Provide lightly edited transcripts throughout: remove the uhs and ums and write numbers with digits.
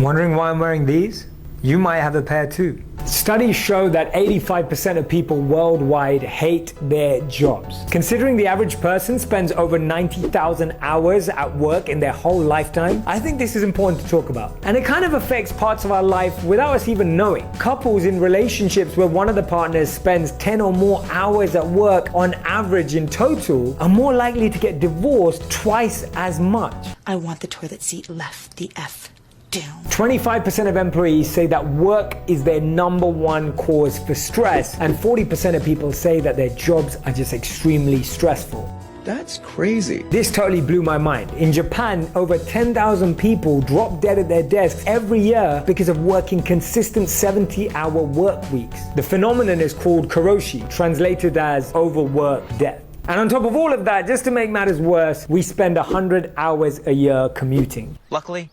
Wondering why I'm wearing these? You might have a pair too. Studies show that 85% of people worldwide hate their jobs. Considering the average person spends over 90,000 hours at work in their whole lifetime, I think this is important to talk about. And it kind of affects parts of our life without us even knowing. Couples in relationships where one of the partners spends 10 or more hours at work on average in total are more likely to get divorced twice as much. I want the toilet seat left the F down. 25% of employees say that work is their number one cause for stress, and 40% of people say that their jobs are just extremely stressful. That's crazy. This totally blew my mind. In Japan, over 10,000 people drop dead at their desks every year because of working consistent 70-hour work weeks. The phenomenon is called karoshi, translated as overwork death. And on top of all of that, just to make matters worse, we spend 100 hours a year commuting. Luckily,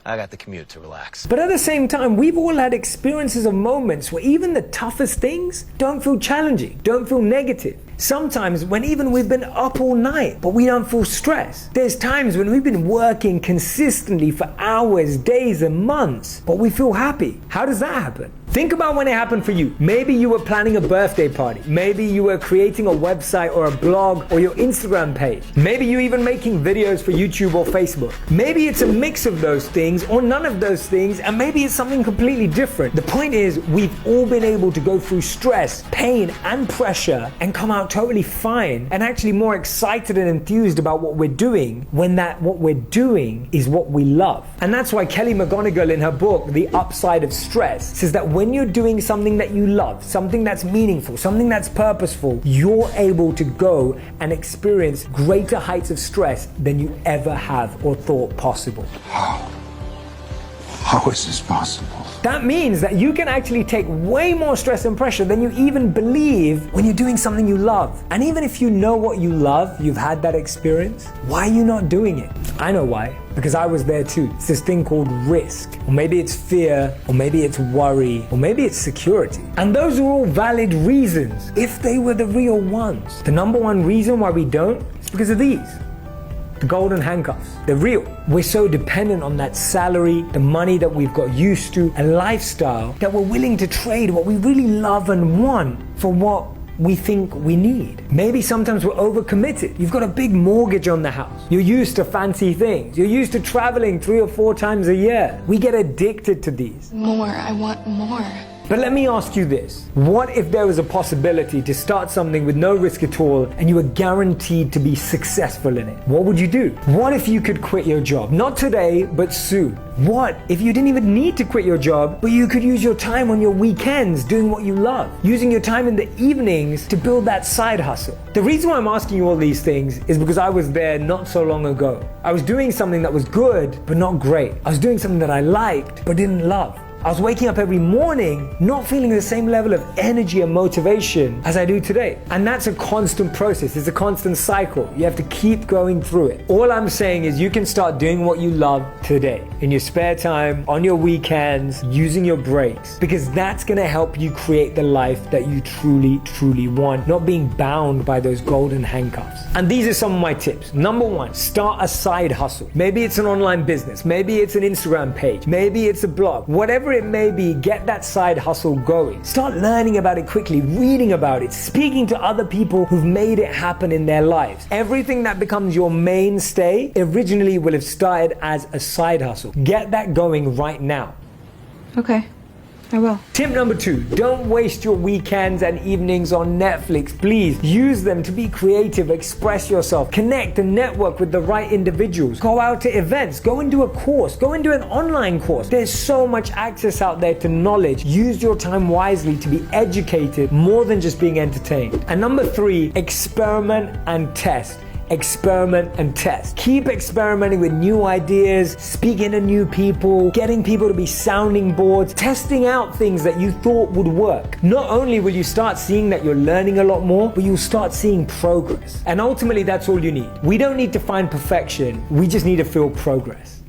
I got the commute to relax. But at the same time, we've all had experiences of moments where even the toughest things don't feel challenging, don't feel negative. Sometimes when even we've been up all night, but we don't feel stressed. There's times when we've been working consistently for hours, days, and months, but we feel happy. How does that happen? Think about when it happened for you. Maybe you were planning a birthday party. Maybe you were creating a website or a blog or your Instagram page. Maybe you're even making videos for YouTube or Facebook. Maybe it's a mix of those things or none of those things, and maybe it's something completely different. The point is, we've all been able to go through stress, pain, and pressure and come out totally fine and actually more excited and enthused about what we're doing when what we're doing is what we love. And that's why Kelly McGonigal in her book, The Upside of Stress, says that when you're doing something that you love, something that's meaningful, something that's purposeful, you're able to go and experience greater heights of stress than you ever have or thought possible. How is this possible? That means that you can actually take way more stress and pressure than you even believe when you're doing something you love. And even if you know what you love, you've had that experience, why are you not doing it? I know why. Because I was there too. It's this thing called risk. Or maybe it's fear, or maybe it's worry, or maybe it's security. And those are all valid reasons, if they were the real ones. The number one reason why we don't is because of these. The golden handcuffs. They're real. We're so dependent on that salary, the money that we've got used to, a lifestyle, that we're willing to trade what we really love and want for what we think we need. Maybe sometimes we're overcommitted. You've got a big mortgage on the house. You're used to fancy things. You're used to traveling 3 or 4 times a year. We get addicted to these. More, I want more. But let me ask you this. What if there was a possibility to start something with no risk at all and you were guaranteed to be successful in it? What would you do? What if you could quit your job? Not today, but soon. What if you didn't even need to quit your job, but you could use your time on your weekends doing what you love, using your time in the evenings to build that side hustle? The reason why I'm asking you all these things is because I was there not so long ago. I was doing something that was good, but not great. I was doing something that I liked, but didn't love. I was waking up every morning not feeling the same level of energy and motivation as I do today. And that's a constant process. It's a constant cycle. You have to keep going through it. All I'm saying is you can start doing what you love today, in your spare time, on your weekends, using your breaks, because that's going to help you create the life that you truly, truly want, not being bound by those golden handcuffs. And these are some of my tips. Number 1, start a side hustle. Maybe it's an online business. Maybe it's an Instagram page. Maybe it's a blog. Whatever it may be, get that side hustle going. Start learning about it quickly, reading about it, speaking to other people who've made it happen in their lives. Everything that becomes your mainstay originally will have started as a side hustle. Get that going right now. Okay, I will. Tip number 2, don't waste your weekends and evenings on Netflix. Please use them to be creative, express yourself, connect and network with the right individuals. Go out to events, go and do a course, go and do an online course. There's so much access out there to knowledge. Use your time wisely to be educated more than just being entertained. And number 3, experiment and test. Experiment and test. Keep experimenting with new ideas, speaking to new people, getting people to be sounding boards, testing out things that you thought would work. Not only will you start seeing that you're learning a lot more, but you'll start seeing progress. And ultimately, that's all you need. We don't need to find perfection. We just need to feel progress.